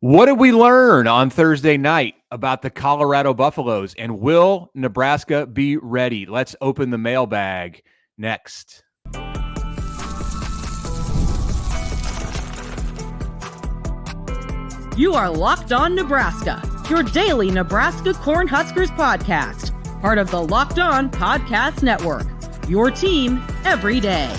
What did we learn on Thursday night about the Colorado Buffaloes, and will Nebraska be ready? Let's open the mailbag next. You are Locked On Nebraska, your daily Nebraska Cornhuskers podcast, part of the Locked On Podcast Network, your team every day.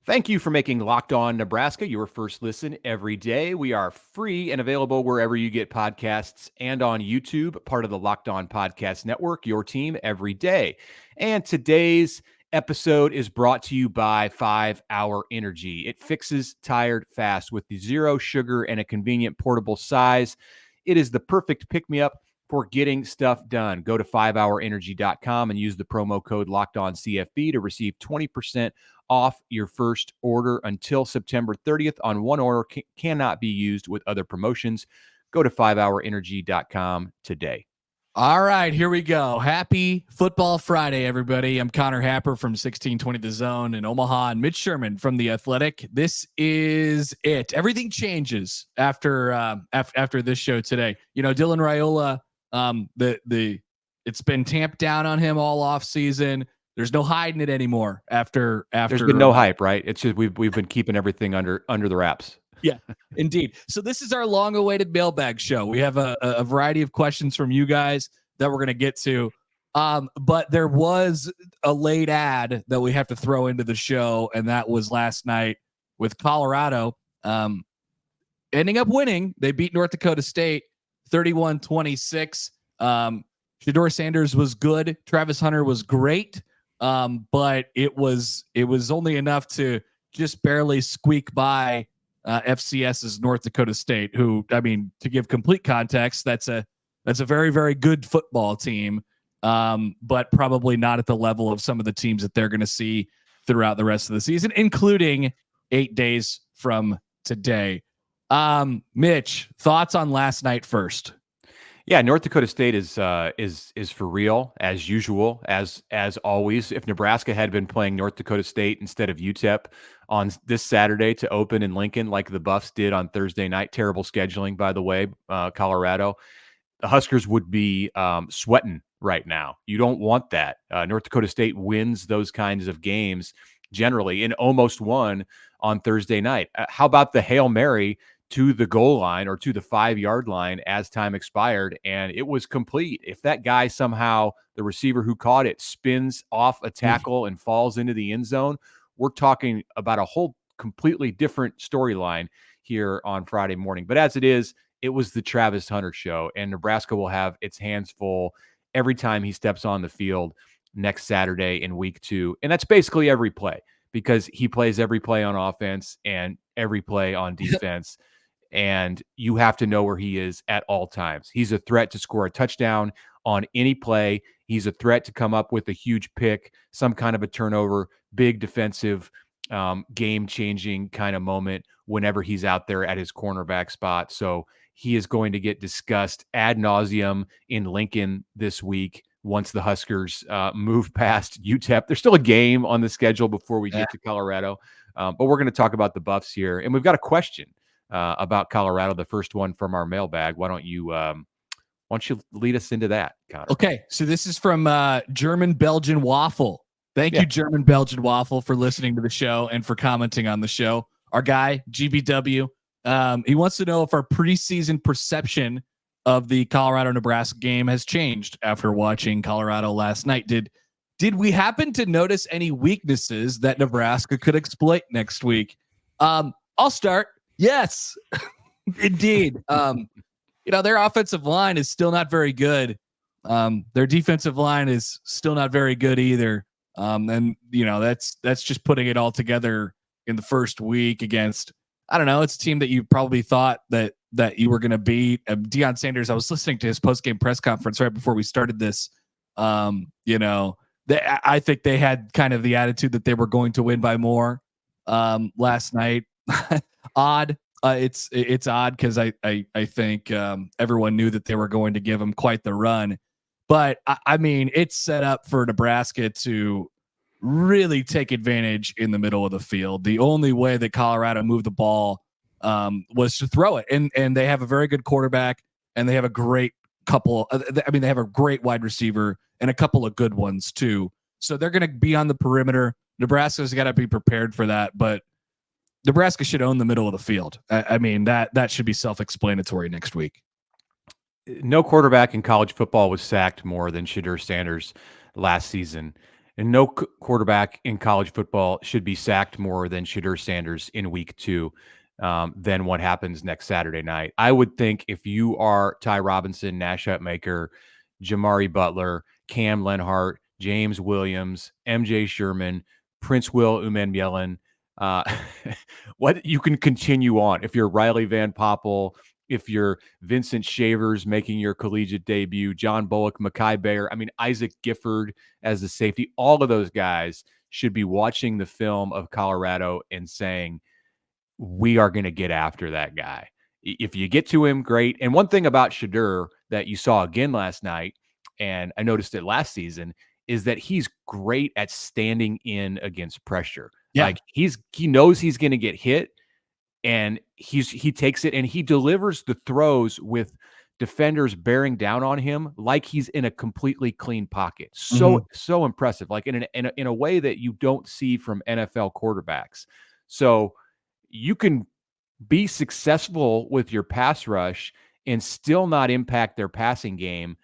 Thank you for making Locked On Nebraska your first listen every day. We are free and available wherever you get podcasts and on YouTube, part of the Locked On Podcast Network, your team every day. And today's episode is brought to you by 5 Hour Energy. It fixes tired fast with the zero sugar and a convenient portable size. It is the perfect pick-me-up for getting stuff done. Go to 5hourenergy.com and use the promo code LOCKEDONCFB to receive 20% off your first order until September 30th. On one order cannot be used with other promotions. Go to 5hourenergy.com today. All right, here we go. Happy Football Friday, everybody. I'm Connor Happer from 1620 The Zone in Omaha, and Mitch Sherman from The Athletic. This is it. Everything changes after this show today. You know, Dylan Raiola, it's been tamped down on him all off season. There's no hiding it anymore after there's been no hype, right? It's just we've been keeping everything under the wraps. Yeah, indeed. So this is our long-awaited mailbag show. We have a variety of questions from you guys that we're going to get to. But there was a late ad that we have to throw into the show, and that was last night with Colorado ending up winning. They beat North Dakota State 31-26. Shedeur Sanders was good. Travis Hunter was great. But it was only enough to just barely squeak by FCS's North Dakota State, who, I mean, to give complete context, that's a very, very good football team, but probably not at the level of some of the teams that they're going to see throughout the rest of the season, including 8 days from today. Mitch, thoughts on last night first? Yeah, North Dakota State is for real, as usual, as always. If Nebraska had been playing North Dakota State instead of UTEP on this Saturday to open in Lincoln, like the Buffs did on Thursday night, terrible scheduling, by the way, Colorado, the Huskers would be sweating right now. You don't want that. North Dakota State wins those kinds of games generally, and almost won on Thursday night. How about the Hail Mary to the goal line or to the 5-yard line as time expired, and it was complete? If that guy somehow, the receiver who caught it, spins off a tackle and falls into the end zone, we're talking about a whole completely different storyline here on Friday morning. But as it is, it was the Travis Hunter show, and Nebraska will have its hands full every time he steps on the field next Saturday in week 2. And that's basically every play, because he plays every play on offense and every play on defense. And you have to know where he is at all times. He's a threat to score a touchdown on any play. He's a threat to come up with a huge pick, some kind of a turnover, big defensive, game-changing kind of moment whenever he's out there at his cornerback spot. So he is going to get discussed ad nauseum in Lincoln this week once the Huskers move past UTEP. There's still a game on the schedule before we get to Colorado. But we're going to talk about the Buffs here. And we've got a question about Colorado, the first one from our mailbag. Why don't you lead us into that, Connor? Okay, so this is from German Belgian Waffle. Thank you, German Belgian Waffle, for listening to the show and for commenting on the show. Our guy, GBW, he wants to know if our preseason perception of the Colorado-Nebraska game has changed after watching Colorado last night. Did we happen to notice any weaknesses that Nebraska could exploit next week? I'll start. Yes, indeed. Their offensive line is still not very good. Their defensive line is still not very good either. And that's just putting it all together in the first week against, I don't know, it's a team that you probably thought that you were going to beat. Deion Sanders, I was listening to his post-game press conference right before we started this. I think they had kind of the attitude that they were going to win by more last night. Odd. It's odd because I think everyone knew that they were going to give them quite the run. But I mean, it's set up for Nebraska to really take advantage in the middle of the field. The only way that Colorado moved the ball was to throw it. And they have a very good quarterback, and they have a great couple. They have a great wide receiver and a couple of good ones too. So they're going to be on the perimeter. Nebraska's got to be prepared for that, but Nebraska should own the middle of the field. That should be self-explanatory next week. No quarterback in college football was sacked more than Shedeur Sanders last season. And no quarterback in college football should be sacked more than Shedeur Sanders in week 2 than what happens next Saturday night. I would think if you are Ty Robinson, Nash Hutmaker, Jamari Butler, Cam Lenhart, James Williams, MJ Sherman, Prince Will Umanmielen, what you can continue on. If you're Riley Van Poppel, if you're Vincent Shavers making your collegiate debut, John Bullock, Mekhi Bayer, Isaac Gifford as the safety, all of those guys should be watching the film of Colorado and saying, we are going to get after that guy. If you get to him, great. And one thing about Shedeur that you saw again last night, and I noticed it last season, is that he's great at standing in against pressure. Yeah. Like he knows he's going to get hit, and he takes it and he delivers the throws with defenders bearing down on him like he's in a completely clean pocket. So impressive, like in a way that you don't see from NFL quarterbacks. So you can be successful with your pass rush and still not impact their passing game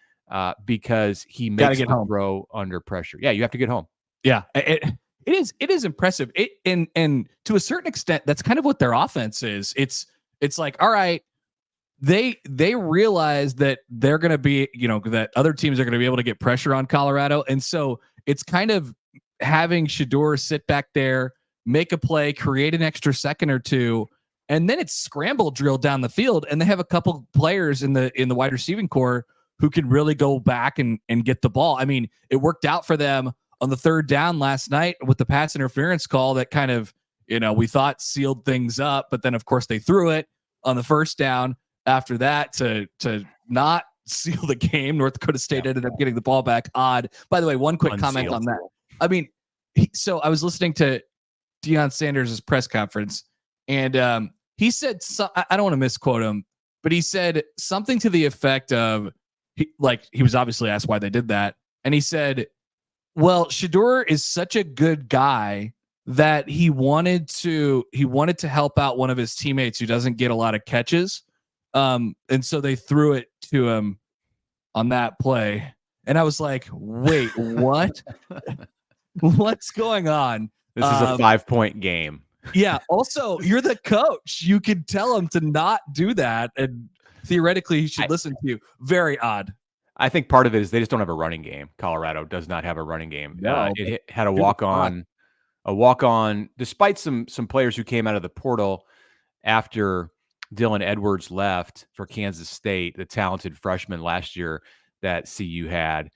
because he makes the throw under pressure. Yeah, you have to get home. Yeah, it is impressive. And to a certain extent, that's kind of what their offense is. It's like, all right, they realize that they're going to be, that other teams are going to be able to get pressure on Colorado, and so it's kind of having Shedeur sit back there, make a play, create an extra second or two, and then it's scramble drill down the field, and they have a couple players in the wide receiving core who can really go back and get the ball. It worked out for them on the third down last night with the pass interference call that kind of, we thought sealed things up, but then of course they threw it on the first down after that to not seal the game. North Dakota State ended up getting the ball back. Odd. By the way, one quick comment on that. So I was listening to Deion Sanders' press conference, and he said, I don't want to misquote him, but he said something to the effect of, he was obviously asked why they did that, and he said, well, Shedeur is such a good guy that he wanted to help out one of his teammates who doesn't get a lot of catches. And so they threw it to him on that play. And I was like, wait, what? What's going on? This is a 5-point game. Yeah. Also, you're the coach. You could tell him to not do that. And theoretically, he should listen to you. Very odd. I think part of it is they just don't have a running game. Colorado does not have a running game. No, it had a walk-on, despite some players who came out of the portal after Dylan Edwards left for Kansas State, the talented freshman last year that CU had.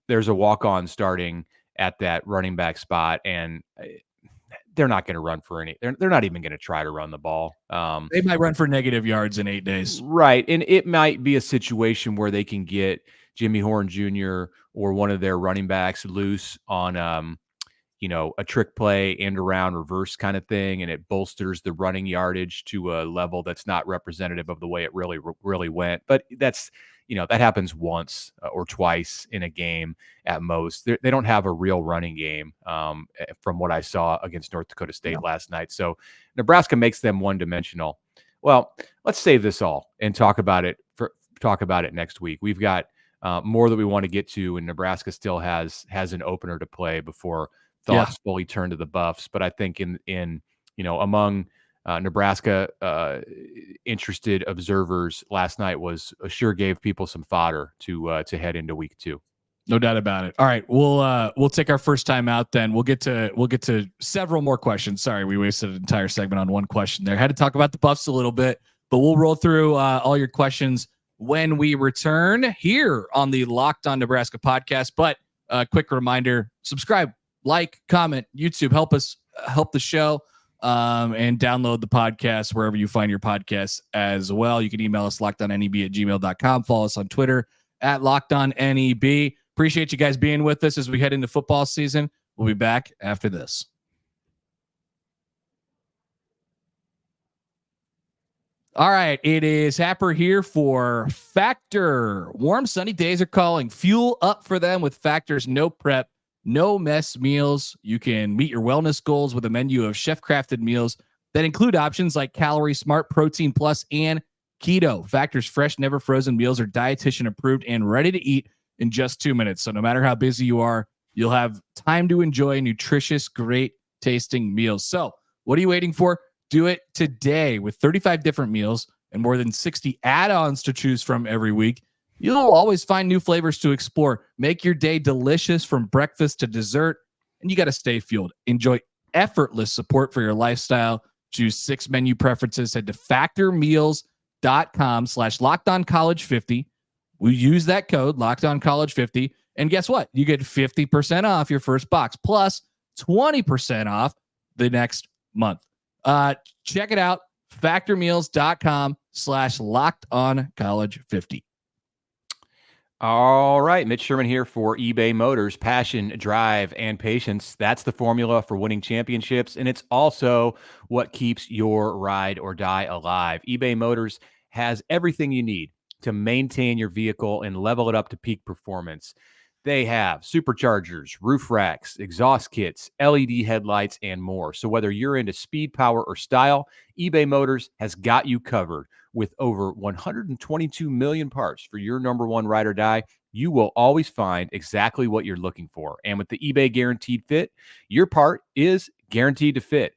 There's a walk-on starting at that running back spot, and they're not going to run for any. They're not even going to try to run the ball. They might run for negative yards in 8 days. Right. And it might be a situation where they can get Jimmy Horn Jr. or one of their running backs loose on, a trick play, end around, reverse kind of thing. And it bolsters the running yardage to a level that's not representative of the way it really went. But that's, that happens once or twice in a game at most. They don't have a real running game from what I saw against North Dakota State last night. So Nebraska makes them one-dimensional. Well, let's save this all and talk about it next week. We've got more that we want to get to, and Nebraska still has an opener to play before thoughts fully turn to the Buffs. But I think in among Nebraska interested observers last night sure gave people some fodder to head into week 2. No doubt about it. All right, we'll take our first time out. Then we'll get to several more questions. Sorry, we wasted an entire segment on one question there. Had to talk about the Buffs a little bit, but we'll roll through all your questions when we return here on the Locked On Nebraska podcast. But quick reminder: subscribe, like, comment, YouTube. Help the show. And download the podcast wherever you find your podcasts as well. You can email us lockedonneb@gmail.com. Follow us on Twitter @LockedOnNEB. Appreciate you guys being with us as we head into football season. We'll be back after this. All right, it is Happer here for Factor. Warm, sunny days are calling. Fuel up for them with Factor's no prep, no mess meals. You can meet your wellness goals with a menu of chef-crafted meals that include options like Calorie Smart, Protein Plus, and Keto. Factor's fresh, never frozen meals are dietitian approved and ready to eat in just 2 minutes. So no matter how busy you are, you'll have time to enjoy nutritious, great tasting meals. So what are you waiting for? Do it today with 35 different meals and more than 60 add-ons to choose from every week. You'll always find new flavors to explore. Make your day delicious from breakfast to dessert, and you got to stay fueled. Enjoy effortless support for your lifestyle. Choose 6 menu preferences. Head to factormeals.com/lockedoncollege50. We use that code lockedoncollege50, and guess what? You get 50% off your first box plus 20% off the next month. Check it out. Factormeals.com/lockedoncollege50. All right, Mitch Sherman here for eBay Motors. Passion, drive, and patience. That's the formula for winning championships, and it's also what keeps your ride or die alive. eBay Motors has everything you need to maintain your vehicle and level it up to peak performance. They have superchargers, roof racks, exhaust kits, LED headlights, and more. So whether you're into speed, power, or style, eBay Motors has got you covered. With over 122 million parts for your number one ride or die, you will always find exactly what you're looking for. And with the eBay Guaranteed Fit, your part is guaranteed to fit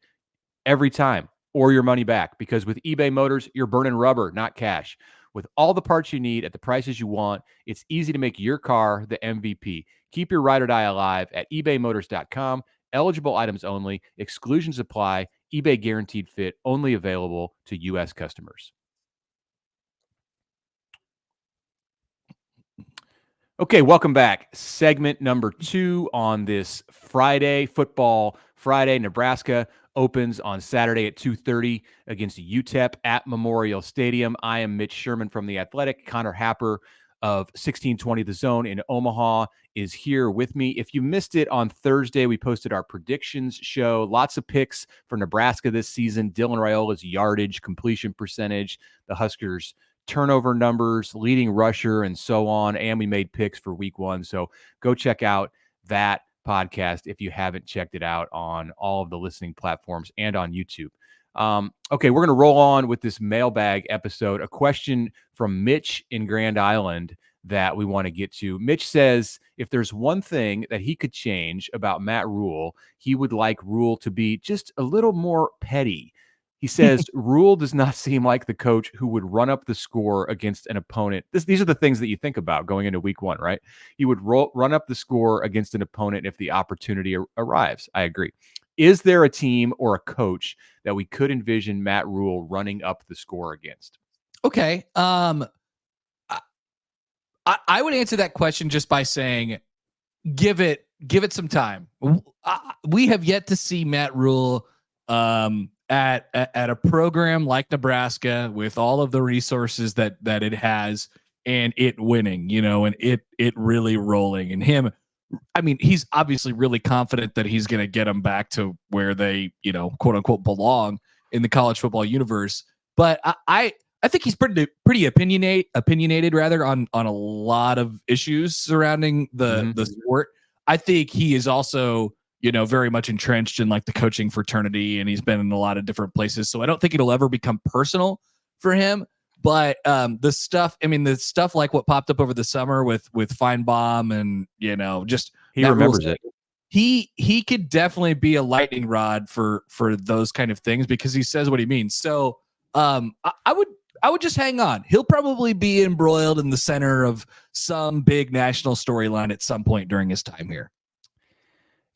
every time or your money back. Because with eBay Motors, you're burning rubber, not cash. With all the parts you need at the prices you want, it's easy to make your car the MVP. Keep your ride or die alive at ebaymotors.com. Eligible items only. Exclusions apply. eBay Guaranteed Fit only available to U.S. customers. Okay, welcome back. Segment number 2 on this Friday, Football Friday. Nebraska opens on Saturday at 2:30 against UTEP at Memorial Stadium. I am Mitch Sherman from The Athletic. Connor Happer of 1620 The Zone in Omaha is here with me. If you missed it on Thursday, we posted our predictions show. Lots of picks for Nebraska this season. Dylan Raiola's yardage, completion percentage, the Huskers' turnover numbers, leading rusher, and so on. And we made picks for week 1. So go check out that podcast if you haven't checked it out on all of the listening platforms and on YouTube. Okay, we're going to roll on with this mailbag episode. A question from Mitch in Grand Island that we want to get to. Mitch says, if there's one thing that he could change about Matt Rhule, he would like Rhule to be just a little more petty. He says, Rhule does not seem like the coach who would run up the score against an opponent. These are the things that you think about going into week 1, right? He would run up the score against an opponent if the opportunity arrives. I agree. Is there a team or a coach that we could envision Matt Rhule running up the score against? Okay. I would answer that question just by saying, give it some time. We have yet to see Matt Rhule at a program like Nebraska with all of the resources that it has and it winning, and it really rolling, and him. I mean, he's obviously really confident that he's going to get them back to where they, quote unquote, belong in the college football universe. But I think he's pretty opinionated rather on a lot of issues surrounding the sport. I think he is also, very much entrenched in like the coaching fraternity, and he's been in a lot of different places. So I don't think it'll ever become personal for him. But the stuff like what popped up over the summer with Feinbaum and, just he remembers it. He could definitely be a lightning rod for those kind of things because he says what he means. So I would just hang on. He'll probably be embroiled in the center of some big national storyline at some point during his time here.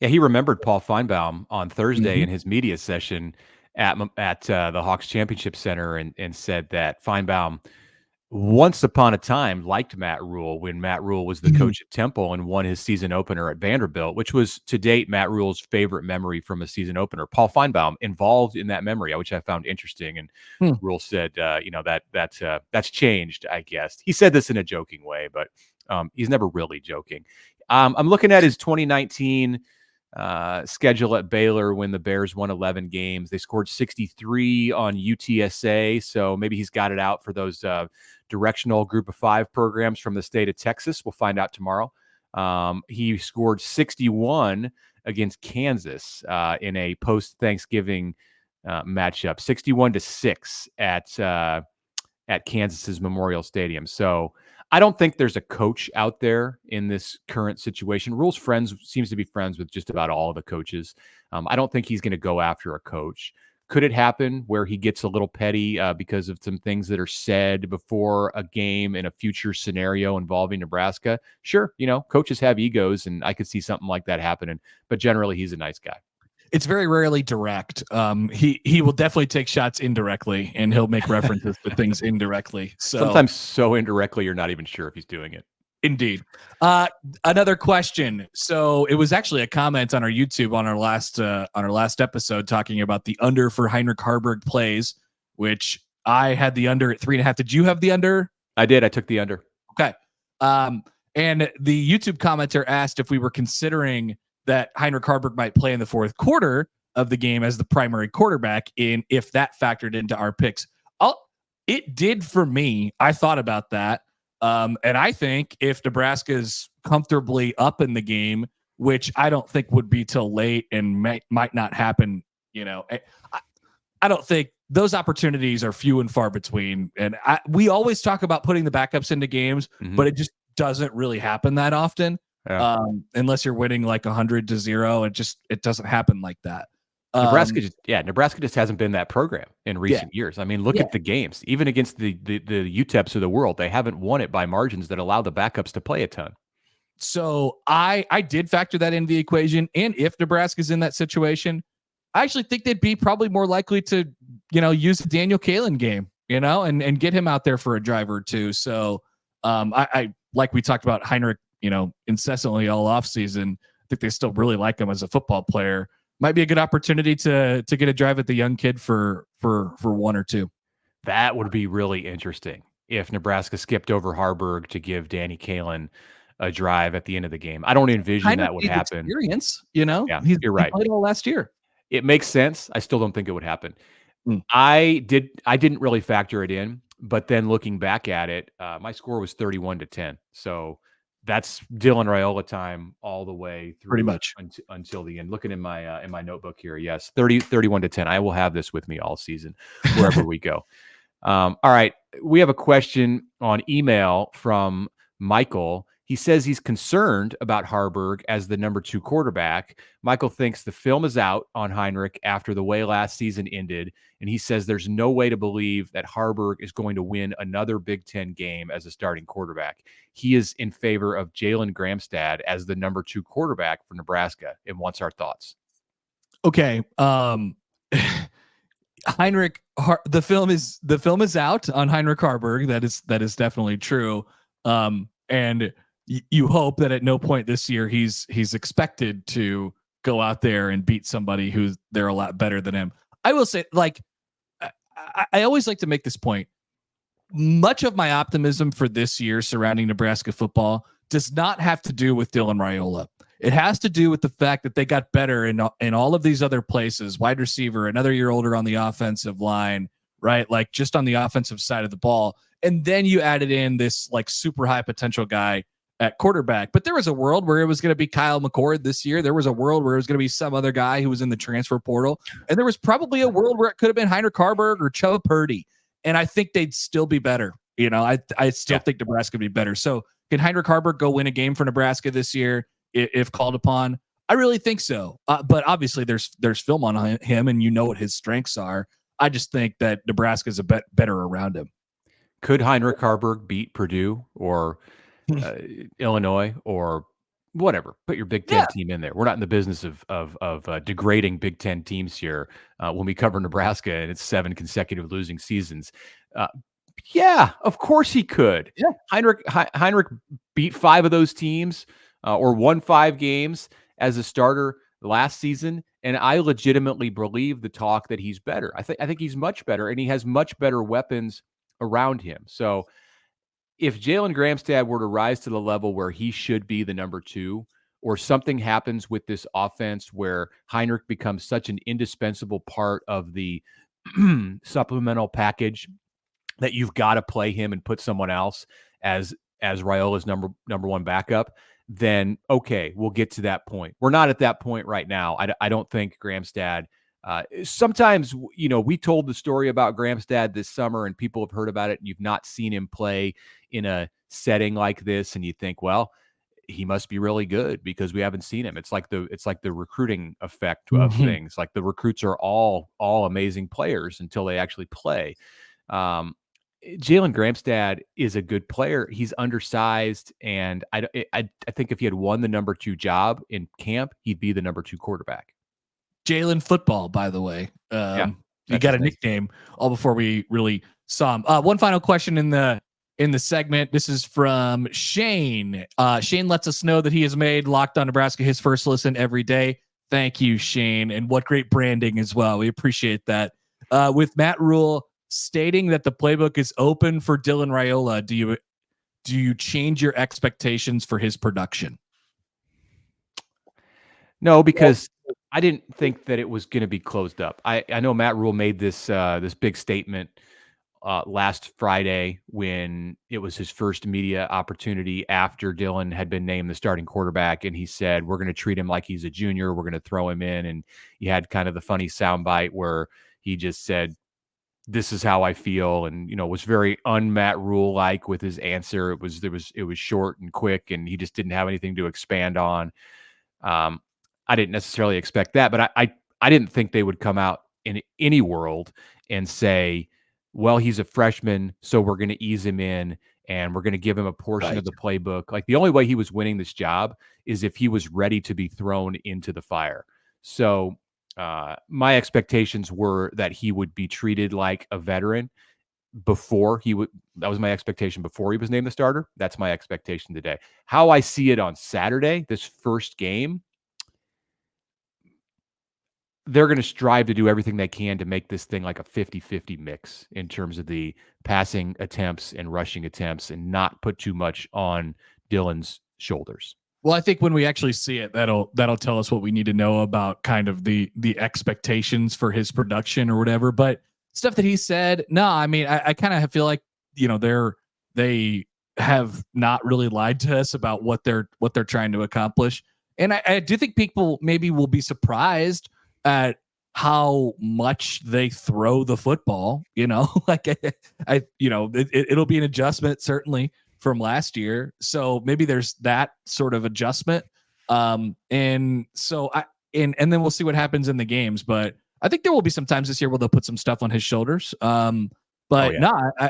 Yeah, he remembered Paul Feinbaum on Thursday in his media session at the Hawks Championship Center and said that Feinbaum once upon a time liked Matt Rhule when Matt Rhule was the coach at Temple and won his season opener at Vanderbilt, which was to date Matt Rhule's favorite memory from a season opener. Paul Feinbaum involved in that memory, which I found interesting. And Rhule said, that's changed, I guess. He said this in a joking way, but he's never really joking. I'm looking at his 2019 schedule at Baylor when the Bears won 11 games. They scored 63 on UTSA, so maybe he's got it out for those directional Group of 5 programs from the state of Texas. We'll find out tomorrow. He scored 61 against Kansas in a post-Thanksgiving matchup, 61-6 at Kansas's Memorial Stadium. So I don't think there's a coach out there in this current situation. Rhule's seems to be friends with just about all of the coaches. I don't think he's going to go after a coach. Could it happen where he gets a little petty because of some things that are said before a game in a future scenario involving Nebraska? Sure. Coaches have egos, and I could see something like that happening, but generally he's a nice guy. It's very rarely direct. He will definitely take shots indirectly, and he'll make references to things indirectly. So sometimes so indirectly, you're not even sure if he's doing it. Indeed. Another question. So it was actually a comment on our YouTube on our last episode talking about the under for Heinrich Haarberg plays, which I had the under at 3.5. Did you have the under? I did. I took the under. Okay. And the YouTube commenter asked if we were considering that Heinrich Haarberg might play in the fourth quarter of the game as the primary quarterback, and if that factored into our picks. It did for me. I thought about that. And I think if Nebraska's comfortably up in the game, which I don't think would be till late and might not happen, I don't think those opportunities are few and far between. And we always talk about putting the backups into games, but it just doesn't really happen that often. Yeah. Unless you're winning like 100-0, it doesn't happen like that. Nebraska just hasn't been that program in recent years. I mean, look at the games, even against the UTEPs of the world, they haven't won it by margins that allow the backups to play a ton. So I did factor that into the equation. And if Nebraska's in that situation, I actually think they'd be probably more likely to, use the Daniel Kalen game, and get him out there for a drive or two. So I like we talked about Heinrich, incessantly all off season. I think they still really like him as a football player. Might be a good opportunity to get a drive at the young kid for one or two. That would be really interesting if Nebraska skipped over Haarberg to give Danny Kalen a drive at the end of the game. I don't envision that would happen. Experience, Yeah, you're right. He played all last year. It makes sense. I still don't think it would happen. Mm. I didn't really factor it in, but then looking back at it, my score was 31-10. So that's Dylan Raiola time all the way through pretty much until the end. Looking in my notebook here. Yes. 31-10. I will have this with me all season, wherever we go. All right. We have a question on email from Michael. He says he's concerned about Haarberg as the number 2 quarterback. Michael thinks the film is out on Heinrich after the way last season ended, and he says there's no way to believe that Haarberg is going to win another Big Ten game as a starting quarterback. He is in favor of Jalen Gramstad as the number 2 quarterback for Nebraska and wants our thoughts. Okay. Heinrich, the film is out on Heinrich Haarberg. That is definitely true. And you hope that at no point this year he's expected to go out there and beat somebody who's they're a lot better than him. I will say, I always like to make this point. Much of my optimism for this year surrounding Nebraska football does not have to do with Dylan Raiola. It has to do with the fact that they got better in all of these other places. Wide receiver, another year older on the offensive line, right? Like just on the offensive side of the ball. And then you added in this like super high potential guy at quarterback. But there was a world where it was going to be Kyle McCord this year. There was a world where it was going to be some other guy who was in the transfer portal. And there was probably a world where it could have been Heinrich Haarberg or Chuba Purdy. And I think they'd still be better. I still think Nebraska would be better. So can Heinrich Haarberg go win a game for Nebraska this year if called upon? I really think so. But obviously there's film on him and what his strengths are. I just think that Nebraska's a better around him. Could Heinrich Haarberg beat Purdue or Illinois or whatever? Put your Big Ten team in there. We're not in the business of degrading Big Ten teams here when we cover Nebraska and it's 7 consecutive losing seasons. Yeah, of course he could. Yeah. Heinrich beat 5 of those teams or won 5 games as a starter last season, and I legitimately believe the talk that he's better. I think he's much better, and he has much better weapons around him. So if Jalen Gramstad were to rise to the level where he should be the number 2, or something happens with this offense where Heinrich becomes such an indispensable part of the supplemental package that you've got to play him and put someone else as Raiola's number one backup, then okay, we'll get to that point. We're not at that point right now. I don't think Gramstad. Sometimes, we told the story about Gramstad this summer, and people have heard about it, and you've not seen him play in a setting like this, and you think, well, he must be really good because we haven't seen him. It's like the recruiting effect of things. Like the recruits are all amazing players until they actually play. Jalen Gramstad is a good player. He's undersized, and I think if he had won the number 2 job in camp, he'd be the number 2 quarterback. Jalen Football, by the way. You got a nickname all before we really saw him. One final question in the segment. This is from Shane. Shane lets us know that he has made Locked On Nebraska his first listen every day. Thank you, Shane, and what great branding as well. We appreciate that. With Matt Rhule stating that the playbook is open for Dylan Raiola, do you change your expectations for his production? No, because I didn't think that it was going to be closed up. I know Matt Rhule made this big statement last Friday when it was his first media opportunity after Dylan had been named the starting quarterback, and he said, we're going to treat him like he's a junior. We're going to throw him in. And he had kind of the funny soundbite where he just said, this is how I feel, and was very un-Matt Rhule like with his answer. It was short and quick, and he just didn't have anything to expand on. I didn't necessarily expect that, but I didn't think they would come out in any world and say, well, he's a freshman, so we're going to ease him in and we're going to give him a portion of the playbook. Like, the only way he was winning this job is if he was ready to be thrown into the fire. So my expectations were that he would be treated like a veteran before he would. That was my expectation before he was named the starter. That's my expectation today. How I see it on Saturday, this first game, they're going to strive to do everything they can to make this thing like a 50-50 mix in terms of the passing attempts and rushing attempts, and not put too much on Dylan's shoulders. Well, I think when we actually see it, that'll tell us what we need to know about kind of the expectations for his production or whatever. But stuff that he said, no, I mean, I kind of feel like, they have not really lied to us about what they're trying to accomplish. And I do think people maybe will be surprised at how much they throw the football, like it'll be an adjustment certainly from last year. So maybe there's that sort of adjustment. And so and then we'll see what happens in the games, but I think there will be some times this year where they'll put some stuff on his shoulders. I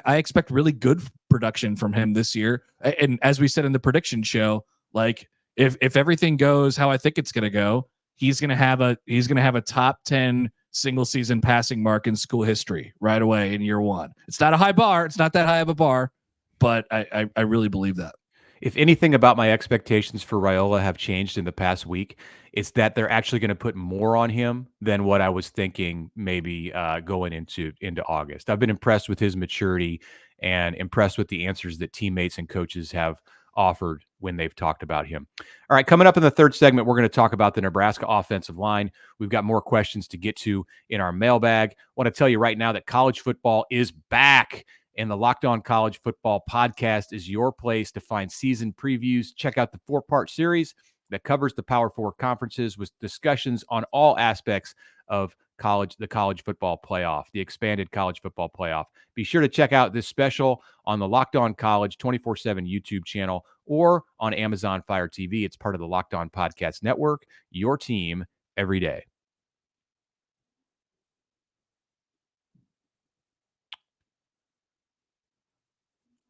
expect really good production from him this year. And as we said in the prediction show, like if everything goes how I think it's going to go, he's going to have a top 10 single season passing mark in school history right away in year one. It's not a high bar. It's not that high of a bar, but I really believe that. If anything about my expectations for Raiola have changed in the past week, it's that they're actually going to put more on him than what I was thinking maybe going into August. I've been impressed with his maturity and impressed with the answers that teammates and coaches have offered when they've talked about him. All right, coming up in the third segment, we're going to talk about the Nebraska offensive line. We've got more questions to get to in our mailbag. I want to tell you right now that college football is back, and the Locked On College Football podcast is your place to find season previews. Check out the 4-part series that covers the Power 4 conferences with discussions on all aspects of the college football playoff, the expanded college football playoff. Be sure to check out this special on the Locked On College 24/7 YouTube channel or on Amazon Fire TV. It's part of the Locked On Podcast Network, your team every day.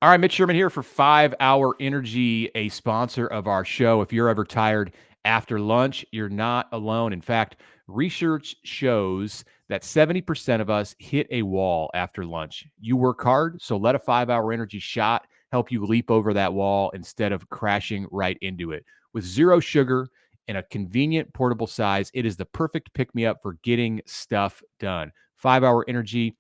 All right, Mitch Sherman here for 5 Hour Energy, a sponsor of our show. If you're ever tired after lunch, you're not alone. In fact, research shows that 70% of us hit a wall after lunch. You work hard, so let a 5 Hour Energy shot help you leap over that wall instead of crashing right into it. With zero sugar and a convenient portable size, it is the perfect pick-me-up for getting stuff done. 5 Hour Energy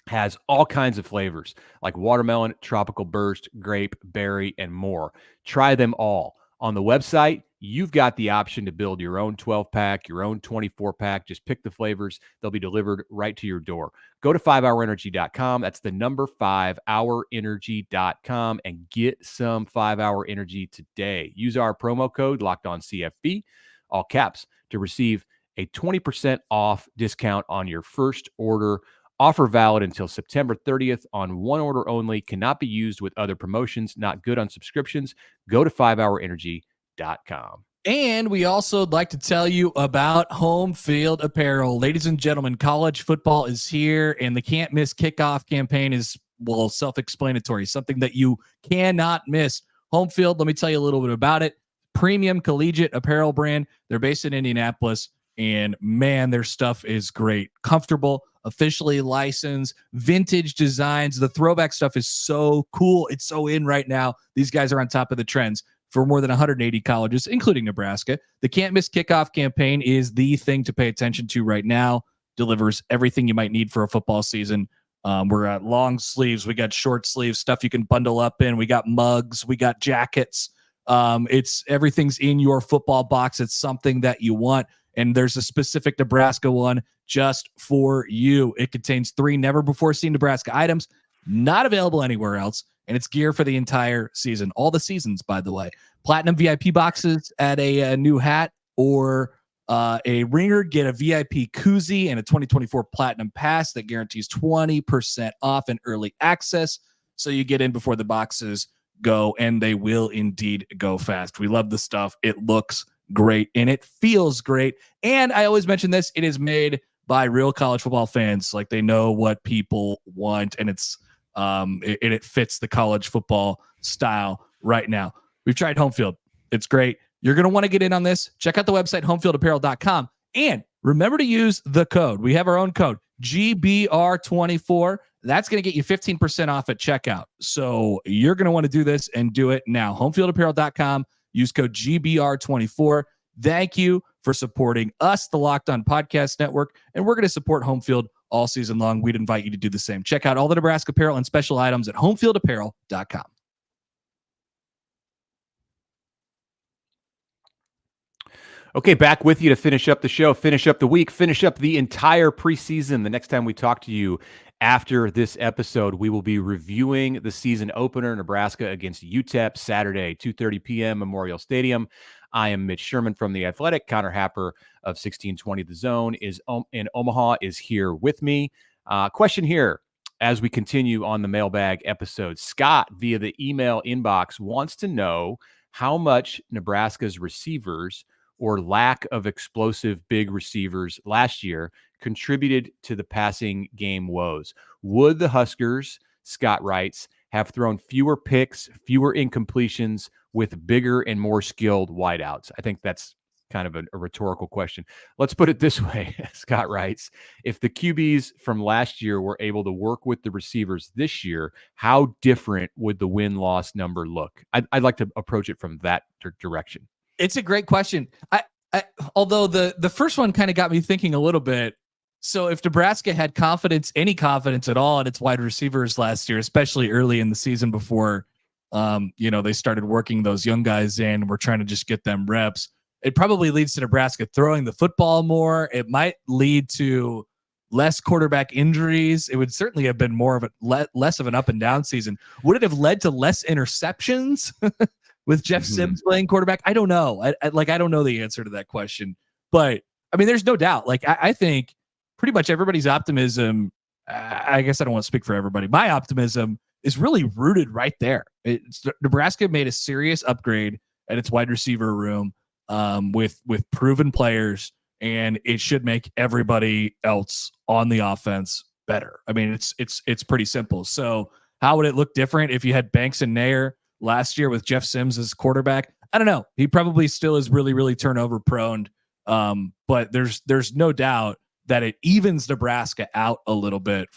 has all kinds of flavors like watermelon, tropical burst, grape, berry, and more. Try them all. On the website, you've got the option to build your own 12-pack, your own 24-pack. Just pick the flavors. They'll be delivered right to your door. Go to 5hourenergy.com. That's the number 5hourenergy.com and get some 5-Hour Energy today. Use our promo code LOCKEDONCFB, all caps, to receive a 20% off discount on your first order. Offer valid until September 30th on one order only. Cannot be used with other promotions. Not good on subscriptions. Go to 5hourenergy.com. And we also would like to tell you about Home Field Apparel. Ladies and gentlemen, college football is here, and the Can't Miss Kickoff campaign is, well, self-explanatory, something that you cannot miss. Home Field, let me tell you a little bit about it. Premium collegiate apparel brand. They're based in Indianapolis, and man, their stuff is great. Comfortable, officially licensed, vintage designs. The throwback stuff is so cool. It's so in right now. These guys are on top of the trends for more than 180 colleges, including Nebraska. The Can't Miss Kickoff campaign is the thing to pay attention to right now. Delivers everything you might need for a football season. We're at long sleeves. We got short sleeves, stuff you can bundle up in. We got mugs. We got jackets. Everything's in your football box. It's something that you want. And there's a specific Nebraska one just for you. It contains 3 never-before-seen Nebraska items, not available anywhere else, and it's gear for the entire season. All the seasons, by the way. Platinum VIP boxes at a new hat or a ringer. Get a VIP koozie and a 2024 Platinum Pass that guarantees 20% off and early access, so you get in before the boxes go, and they will indeed go fast. We love the stuff. It looks great and it feels great. And I always mention this, it is made by real college football fans. Like, they know what people want, and it fits the college football style right now. We've tried Home Field. It's great. You're going to want to get in on this. Check out the website, homefieldapparel.com, and remember to use the code. We have our own code, GBR24. That's going to get you 15% off at checkout. So you're going to want to do this and do it now. Homefieldapparel.com. Use code GBR24. Thank you for supporting us, the Locked On Podcast Network, and we're going to support Home Field all season long. We'd invite you to do the same. Check out all the Nebraska apparel and special items at homefieldapparel.com. Okay, back with you to finish up the show, finish up the week, finish up the entire preseason. The next time we talk to you after this episode, we will be reviewing the season opener, Nebraska against UTEP, Saturday, 2:30 p.m., Memorial Stadium. I am Mitch Sherman from The Athletic. Connor Happer of 1620 The Zone is in Omaha, is here with me. Question here as we continue on the mailbag episode. Scott, via the email inbox, wants to know how much Nebraska's receivers or lack of explosive big receivers last year contributed to the passing game woes. Would the Huskers, Scott writes, have thrown fewer picks, fewer incompletions with bigger and more skilled wideouts? I think that's kind of a rhetorical question. Let's put it this way. Scott writes, if the QBs from last year were able to work with the receivers this year, how different would the win-loss number look? I'd like to approach it from that direction. It's a great question. Although the first one kind of got me thinking a little bit. So if Nebraska had any confidence at all in its wide receivers last year, especially early in the season before, they started working those young guys in, we're trying to just get them reps. It probably leads to Nebraska throwing the football more. It might lead to less quarterback injuries. It would certainly have been more of less of an up and down season. Would it have led to less interceptions? With Jeff Sims playing quarterback? I don't know. I don't know the answer to that question. But, I mean, there's no doubt. Like, I think pretty much everybody's optimism, I guess I don't want to speak for everybody. My optimism is really rooted right there. Nebraska made a serious upgrade at its wide receiver room with proven players, and it should make everybody else on the offense better. I mean, it's pretty simple. So how would it look different if you had Banks and Nair last year with Jeff Sims as quarterback? I don't know. He probably still is really, really turnover prone. But there's no doubt that it evens Nebraska out a little bit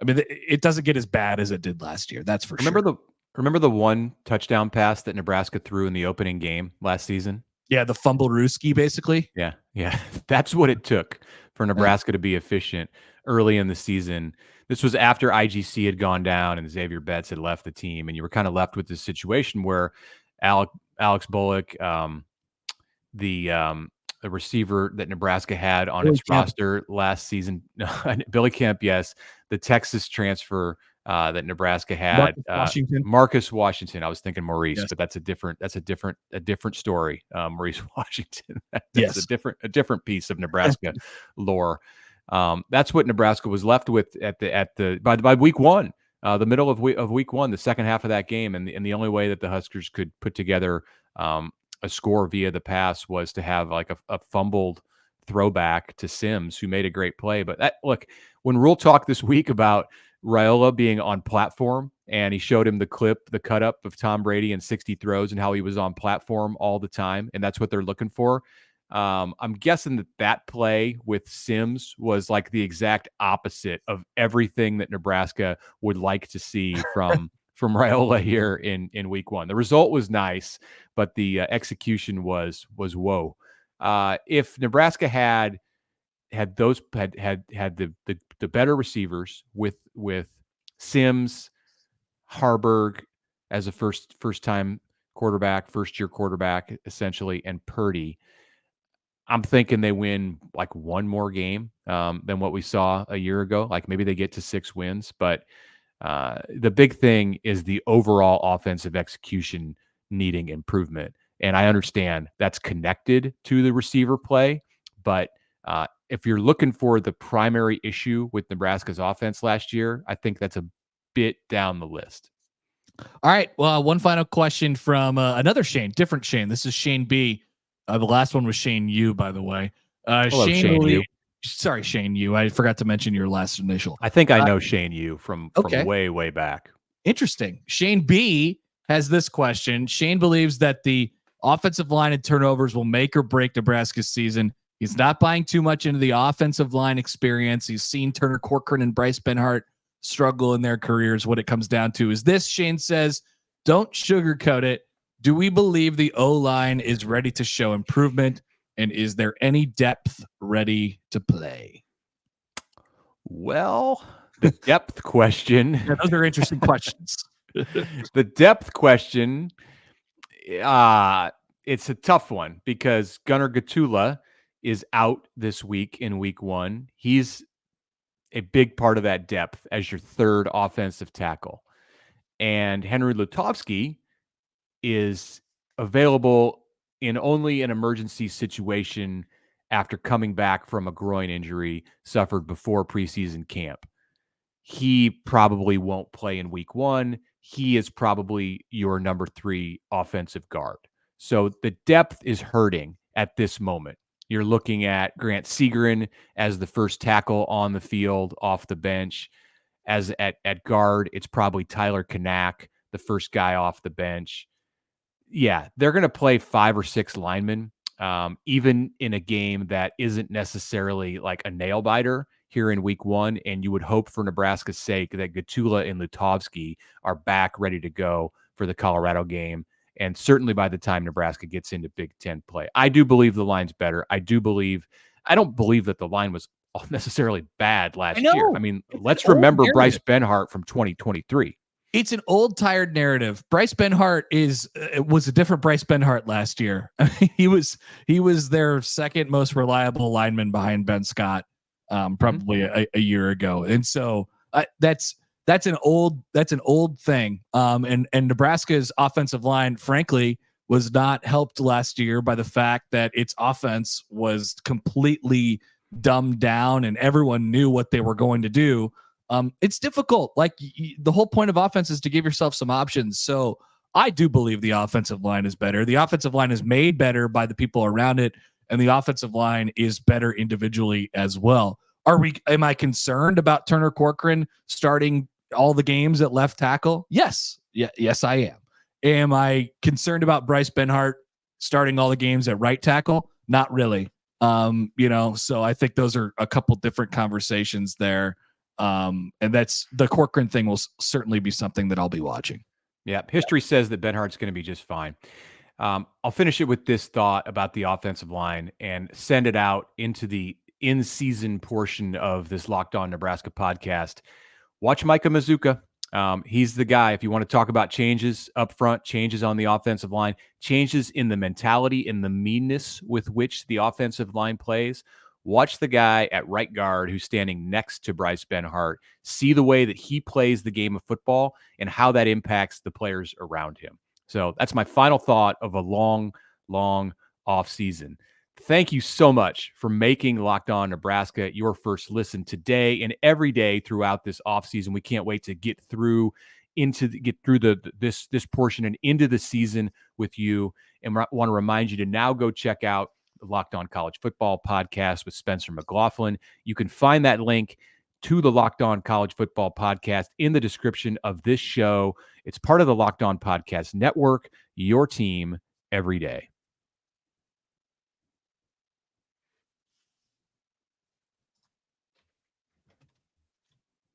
it doesn't get as bad as it did last year. That's for sure. Remember the one touchdown pass that Nebraska threw in the opening game last season? Yeah. The fumble Ruski, basically. Yeah. That's what it took for Nebraska to be efficient early in the season. This was after IGC had gone down and Xavier Betts had left the team, and you were kind of left with this situation where Alex Bullock, the receiver that Nebraska had on Billy its Kemp. roster last season. Billy Kemp, yes. The Texas transfer that Nebraska had, Marcus Washington. I was thinking Maurice, Yes. but that's a different story. Maurice Washington. That's Yes. a different piece of Nebraska lore. That's what Nebraska was left with by week one. The middle of week one, the second half of that game, and the only way that the Huskers could put together a score via the pass was to have like a fumbled throwback to Sims, who made a great play. But look, when Rhule talked this week about Raiola being on platform, and he showed him the cut up of Tom Brady and 60 throws, and how he was on platform all the time, and that's what they're looking for. I'm guessing that play with Sims was like the exact opposite of everything that Nebraska would like to see from Raiola here in week one. The result was nice, but the execution was whoa. If Nebraska had the better receivers with Sims, Haarberg as a first year quarterback essentially, and Purdy, I'm thinking they win like one more game than what we saw a year ago. Like maybe they get to 6 wins, but the big thing is the overall offensive execution needing improvement. And I understand that's connected to the receiver play, but if you're looking for the primary issue with Nebraska's offense last year, I think that's a bit down the list. All right. Well, one final question from another Shane, different Shane. This is Shane B. The last one was Shane U, by the way. Hello, Shane U. Sorry, Shane U. I forgot to mention your last initial. I think I know Shane U from way, way back. Interesting. Shane B has this question. Shane believes that the offensive line and turnovers will make or break Nebraska's season. He's not buying too much into the offensive line experience. He's seen Turner Corcoran and Bryce Benhart struggle in their careers. What it comes down to is this. Shane says, don't sugarcoat it. Do we believe the O-line is ready to show improvement? And is there any depth ready to play? Well, the depth question. Yeah, those are interesting questions. The depth question, it's a tough one because Gunnar Gatula is out this week in week one. He's a big part of that depth as your third offensive tackle. And Henry Lutovsky is available in only an emergency situation after coming back from a groin injury suffered before preseason camp. He probably won't play in week one. He is probably your number 3 offensive guard. So the depth is hurting at this moment. You're looking at Grant Seagren as the first tackle on the field off the bench. As at guard, it's probably Tyler Kanak, the first guy off the bench. Yeah, they're going to play 5 or 6 linemen, even in a game that isn't necessarily like a nail biter here in week one. And you would hope for Nebraska's sake that Gatula and Lutovsky are back ready to go for the Colorado game. And certainly by the time Nebraska gets into Big Ten play, I do believe the line's better. I don't believe that the line was necessarily bad last year. I mean, let's remember Bryce Benhart from 2023. It's an old, tired narrative. Bryce Benhart was a different Bryce Benhart last year. He was their second most reliable lineman behind Ben Scott, probably a year ago. And so that's an old thing. And Nebraska's offensive line, frankly, was not helped last year by the fact that its offense was completely dumbed down and everyone knew what they were going to do. It's difficult. Like the whole point of offense is to give yourself some options. So I do believe the offensive line is better. The offensive line is made better by the people around it, and the offensive line is better individually as well. Am I concerned about Turner Corcoran starting all the games at left tackle? Yes. Yes, I am. Am I concerned about Bryce Benhart starting all the games at right tackle? Not really. So I think those are a couple different conversations there. And that's the Corcoran thing will certainly be something that I'll be watching. Yeah. History says that Benhart's going to be just fine. I'll finish it with this thought about the offensive line and send it out into the in-season portion of this Locked On Nebraska podcast. Watch Micah Mazuka. He's the guy. If you want to talk about changes up front, changes on the offensive line, changes in the mentality and the meanness with which the offensive line plays, watch the guy at right guard who's standing next to Bryce Benhart. See the way that he plays the game of football and how that impacts the players around him. So that's my final thought of a long, long off season. Thank you so much for making Locked On Nebraska your first listen today and every day throughout this offseason. We can't wait to get through this portion and into the season with you. And want to remind you to now go check out the Locked On College Football podcast with Spencer McLaughlin. You can find that link to the Locked On College Football podcast in the description of this show. It's part of the Locked On Podcast Network, your team every day.